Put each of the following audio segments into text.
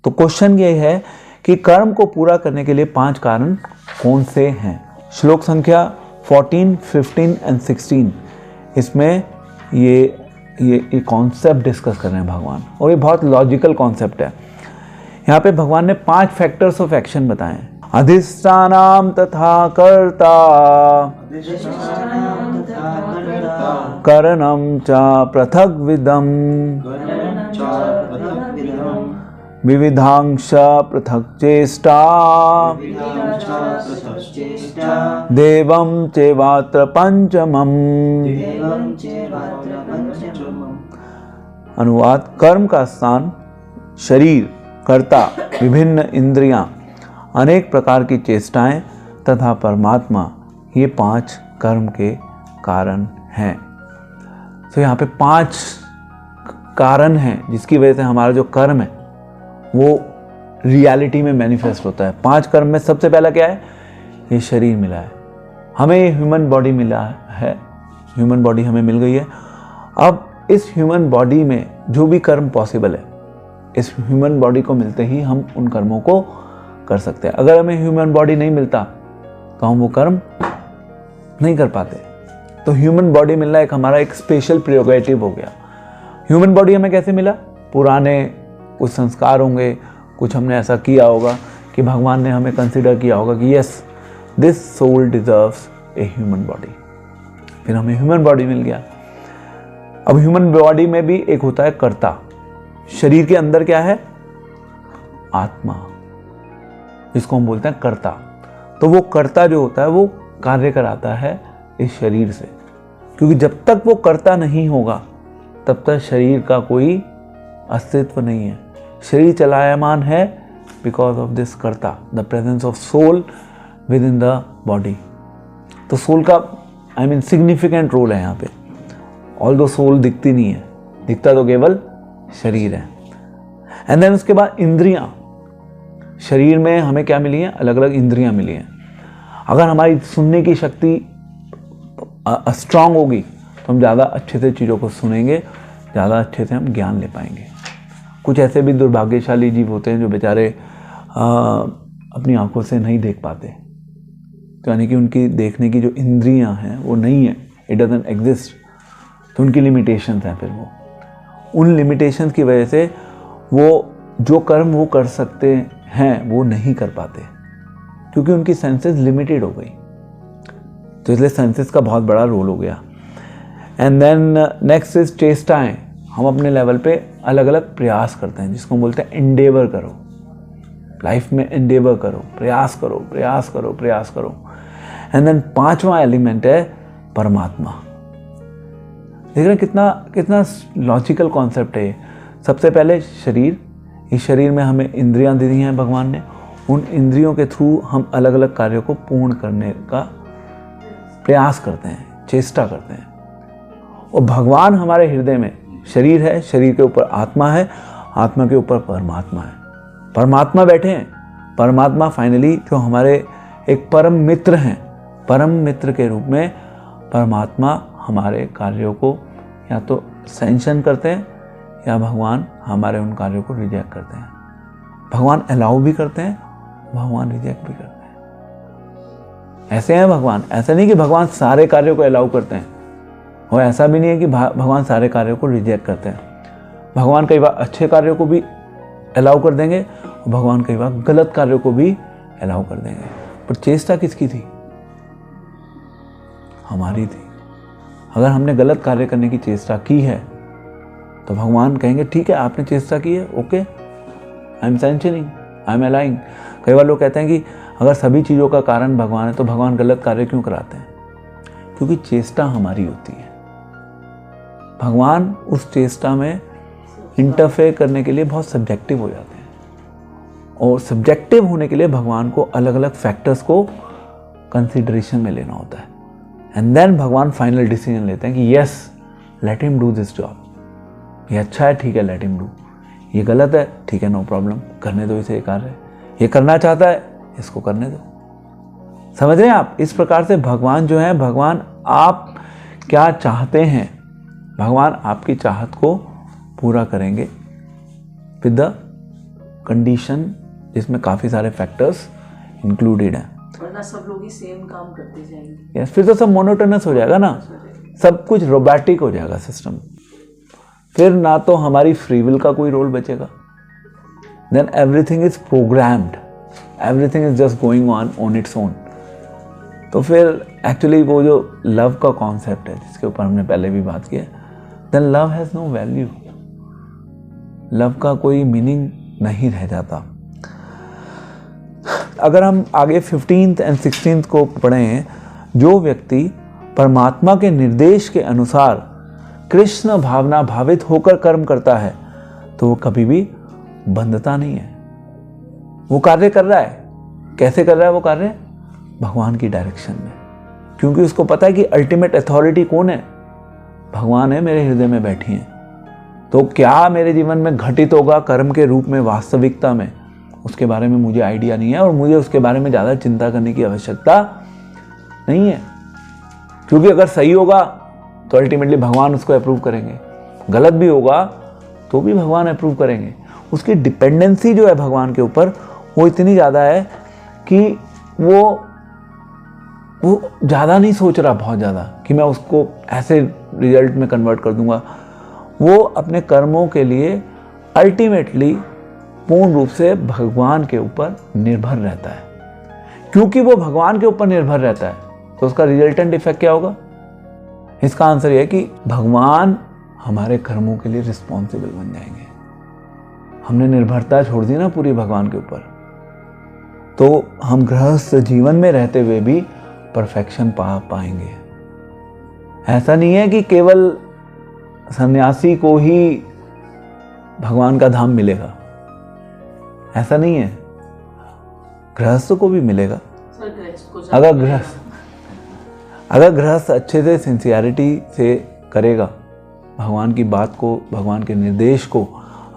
तो क्वेश्चन ये है कि कर्म को पूरा करने के लिए 5 कारण कौन से हैं। श्लोक संख्या 14, 15 एंड 16 इसमें ये कॉन्सेप्ट डिस्कस कर रहे हैं भगवान, और ये बहुत लॉजिकल कॉन्सेप्ट है। यहाँ पे भगवान ने 5 फैक्टर्स ऑफ एक्शन बताए हैं। अधिष्ठानाम तथा कर्ता करणम च पृथक विदम विविधांश पृथक चेष्टा देवं चेवात्र पंचमम। अनुवाद: कर्म का स्थान शरीर, कर्ता, विभिन्न इंद्रियां, अनेक प्रकार की चेष्टाएं तथा परमात्मा, ये 5 कर्म के कारण हैं। तो यहाँ पे 5 कारण हैं जिसकी वजह से हमारा जो कर्म है वो रियलिटी में मैनिफेस्ट होता है। 5 कर्म में सबसे पहला क्या है? ये शरीर मिला है हमें, ये ह्यूमन बॉडी मिला है, ह्यूमन बॉडी हमें मिल गई है। अब इस ह्यूमन बॉडी में जो भी कर्म पॉसिबल है, इस ह्यूमन बॉडी को मिलते ही हम उन कर्मों को कर सकते हैं। अगर हमें ह्यूमन बॉडी नहीं मिलता तो हम वो कर्म नहीं कर पाते। तो ह्यूमन बॉडी मिलना एक हमारा एक स्पेशल प्रियोगेटिव हो गया। ह्यूमन बॉडी हमें कैसे मिला? पुराने कुछ संस्कार होंगे, कुछ हमने ऐसा किया होगा कि भगवान ने हमें कंसिडर किया होगा कि yes, this soul deserves a human body, फिर हमें ह्यूमन बॉडी मिल गया। अब ह्यूमन बॉडी में भी एक होता है कर्ता। शरीर के अंदर क्या है? आत्मा, जिसको हम बोलते हैं कर्ता। तो वो कर्ता जो होता है वो कार्य कराता है इस शरीर से, क्योंकि जब तक वो कर्ता नहीं होगा तब तक शरीर का कोई अस्तित्व नहीं है। शरीर चलायमान है बिकॉज ऑफ दिस कर्ता, the presence of soul within the body. तो सोल का सिग्निफिकेंट रोल है यहाँ पे। ऑल दो सोल दिखती नहीं है, दिखता तो केवल शरीर है। एंड देन उसके बाद इंद्रियां। शरीर में हमें क्या मिली है? अलग अलग इंद्रियां मिली हैं। अगर हमारी सुनने की शक्ति स्ट्रांग होगी तो हम ज़्यादा अच्छे से चीज़ों को सुनेंगे, ज़्यादा अच्छे से हम ज्ञान ले पाएंगे। कुछ ऐसे भी दुर्भाग्यशाली जीव होते हैं जो बेचारे अपनी आंखों से नहीं देख पाते, तो यानी कि उनकी देखने की जो इंद्रियां हैं वो नहीं है, इट डजंट एग्जिस्ट। तो उनकी लिमिटेशंस हैं। फिर वो उन लिमिटेशंस की वजह से वो जो कर्म वो कर सकते हैं वो नहीं कर पाते, क्योंकि उनकी सेंसेस लिमिटेड हो गई। तो इसलिए सेंसेस का बहुत बड़ा रोल हो गया। एंड देन नेक्स्ट इज चेष्टाएं। हम अपने लेवल पे अलग अलग प्रयास करते हैं, जिसको हम बोलते हैं एंडेवर करो। लाइफ में एंडेवर करो, प्रयास करो, प्रयास करो, प्रयास करो। एंड देन 5वां एलिमेंट है परमात्मा। देख रहे हैं कितना लॉजिकल कॉन्सेप्ट है ये। सबसे पहले शरीर, इस शरीर में हमें इंद्रियां दी हैं भगवान ने। उन इंद्रियों के थ्रू हम अलग अलग कार्यों को पूर्ण करने का प्रयास करते हैं, चेष्टा करते हैं। और भगवान हमारे हृदय में शरीर है, शरीर के ऊपर आत्मा है, आत्मा के ऊपर परमात्मा है। परमात्मा बैठे हैं। परमात्मा फाइनली जो हमारे एक परम मित्र हैं, परम मित्र के रूप में परमात्मा हमारे कार्यों को या तो सैंक्शन करते हैं या भगवान हमारे उन कार्यों को रिजेक्ट करते हैं। भगवान अलाउ भी करते हैं, भगवान रिजेक्ट भी करते हैं। ऐसे हैं भगवान। ऐसा नहीं कि भगवान सारे कार्यों को अलाउ करते हैं, और ऐसा भी नहीं है कि भगवान सारे कार्यों को रिजेक्ट करते हैं। भगवान कई बार अच्छे कार्यों को भी अलाउ कर देंगे और भगवान कई बार गलत कार्यों को भी अलाउ कर देंगे। पर चेष्टा किसकी थी? हमारी थी। अगर हमने गलत कार्य करने की चेष्टा की है तो भगवान कहेंगे ठीक है, आपने चेष्टा की है, okay, I am sanctioning, I am aligning. कई बार लोग कहते हैं कि अगर सभी चीज़ों का कारण भगवान है तो भगवान गलत कार्य क्यों कराते हैं? क्योंकि चेष्टा हमारी होती है। भगवान उस चेष्टा में इंटरफेयर करने के लिए बहुत सब्जेक्टिव हो जाते हैं, और सब्जेक्टिव होने के लिए भगवान को अलग अलग फैक्टर्स को कंसिडरेशन में लेना होता है। एंड देन भगवान फाइनल डिसीजन लेते हैं कि yes, let him do this job. ये अच्छा है, ठीक है, लेट हिम डू। ये गलत है, ठीक है, नो प्रॉब्लम, करने दो इसे ये कार्य। ये करना चाहता है, इसको करने दो। समझ रहे हैं आप? इस प्रकार से भगवान जो है, भगवान आप क्या चाहते हैं, भगवान आपकी चाहत को पूरा करेंगे विद द कंडीशन जिसमें काफ़ी सारे फैक्टर्स इंक्लूडेड हैं। वरना सब लोग ही सेम काम करते जाएंगे। यस, फिर तो सब मोनोटोनस हो जाएगा ना, सब कुछ रोबोटिक हो जाएगा सिस्टम। फिर ना तो हमारी फ्री विल का कोई रोल बचेगा, then everything is programmed, everything is just going on its own. तो फिर एक्चुअली वो जो लव का कॉन्सेप्ट है जिसके ऊपर हमने पहले भी बात की है, then love has no value, love का कोई मीनिंग नहीं रह जाता। अगर हम आगे 15th and 16th को पढ़ें, जो व्यक्ति परमात्मा के निर्देश के अनुसार कृष्ण भावना भावित होकर कर्म करता है तो वो कभी भी बंधता नहीं है। वो कार्य कर रहा है, कैसे कर रहा है वो कार्य? भगवान की डायरेक्शन में, क्योंकि उसको पता है कि अल्टीमेट अथॉरिटी कौन है? भगवान है, मेरे हृदय में बैठी हैं। तो क्या मेरे जीवन में घटित होगा कर्म के रूप में वास्तविकता में, उसके बारे में मुझे आइडिया नहीं है और मुझे उसके बारे में ज़्यादा चिंता करने की आवश्यकता नहीं है, क्योंकि अगर सही होगा तो अल्टीमेटली भगवान उसको अप्रूव करेंगे, गलत भी होगा तो भी भगवान अप्रूव करेंगे। उसकी डिपेंडेंसी जो है भगवान के ऊपर वो इतनी ज़्यादा है कि वो ज़्यादा नहीं सोच रहा, बहुत ज़्यादा, कि मैं उसको ऐसे रिजल्ट में कन्वर्ट कर दूंगा। वो अपने कर्मों के लिए अल्टीमेटली पूर्ण रूप से भगवान के ऊपर निर्भर रहता है। क्योंकि वो भगवान के ऊपर निर्भर रहता है तो उसका रिजल्टेंट इफेक्ट क्या होगा? इसका आंसर यह है कि भगवान हमारे कर्मों के लिए रिस्पॉन्सिबल बन जाएंगे। हमने निर्भरता छोड़ दी ना पूरी भगवान के ऊपर, तो हम गृहस्थ जीवन में रहते हुए भी परफेक्शन पा पाएंगे। ऐसा नहीं है कि केवल सन्यासी को ही भगवान का धाम मिलेगा, ऐसा नहीं है, गृहस्थ को भी मिलेगा। अगर गृहस्थ अच्छे से सिंसियरिटी से करेगा, भगवान की बात को, भगवान के निर्देश को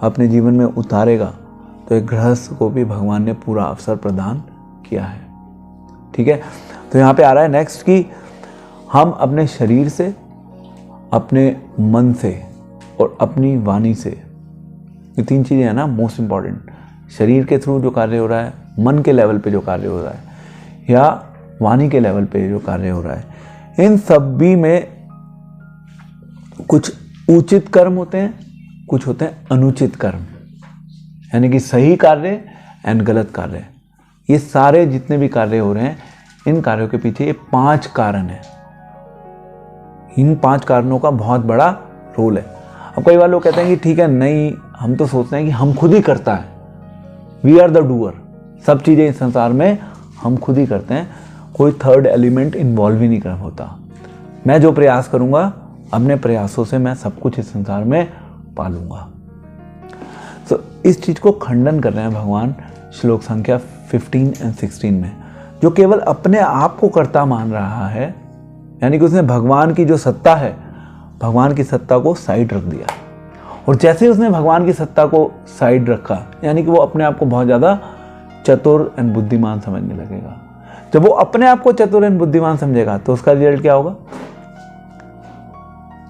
अपने जीवन में उतारेगा, तो एक गृहस्थ को भी भगवान ने पूरा अवसर प्रदान किया है। ठीक है, तो यहाँ पे आ रहा है नेक्स्ट कि हम अपने शरीर से, अपने मन से और अपनी वाणी से, ये तीन चीज़ें हैं ना मोस्ट इम्पॉर्टेंट। शरीर के थ्रू जो कार्य हो रहा है, मन के लेवल पे जो कार्य हो रहा है, या वाणी के लेवल पे जो कार्य हो रहा है, इन सभी में कुछ उचित कर्म होते हैं, कुछ होते हैं अनुचित कर्म, यानी कि सही कार्य एंड गलत कार्य। ये सारे जितने भी कार्य हो रहे हैं, इन कार्यों के पीछे ये 5 कारण हैं। इन 5 कारणों का बहुत बड़ा रोल है। अब कई बार लोग कहते हैं कि ठीक है, नहीं, हम तो सोचते हैं कि हम खुद ही करता है, वी आर द डूअर, सब चीज़ें इस संसार में हम खुद ही करते हैं, कोई थर्ड एलिमेंट इन्वॉल्व ही नहीं कर होता। मैं जो प्रयास करूंगा, अपने प्रयासों से मैं सब कुछ इस संसार में पालूंगा। तो इस चीज़ को खंडन कर रहे हैं भगवान श्लोक संख्या 15 और 16 में। जो केवल अपने आप को कर्ता मान रहा है, यानी कि उसने भगवान की जो सत्ता है, भगवान की सत्ता को साइड रख दिया। और जैसे ही उसने भगवान की सत्ता को साइड रखा, यानी कि वो अपने आप को बहुत ज़्यादा चतुर एंड बुद्धिमान समझने लगेगा। जब वो अपने आप को चतुर एंड बुद्धिमान समझेगा तो उसका रिजल्ट क्या होगा?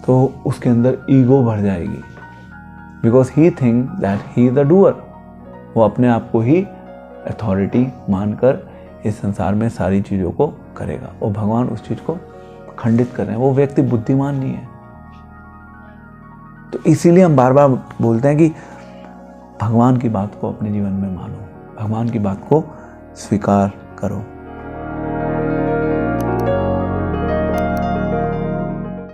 तो उसके अंदर ईगो भर जाएगी, because he think that he is the doer. वो अपने आप को ही अथॉरिटी मानकर इस संसार में सारी चीज़ों को करेगा, और भगवान उस चीज़ को खंडित कर रहे हैं। वो व्यक्ति बुद्धिमान नहीं है। तो इसीलिए हम बार बार बोलते हैं कि भगवान की बात को अपने जीवन में मानो, भगवान की बात को स्वीकार करो।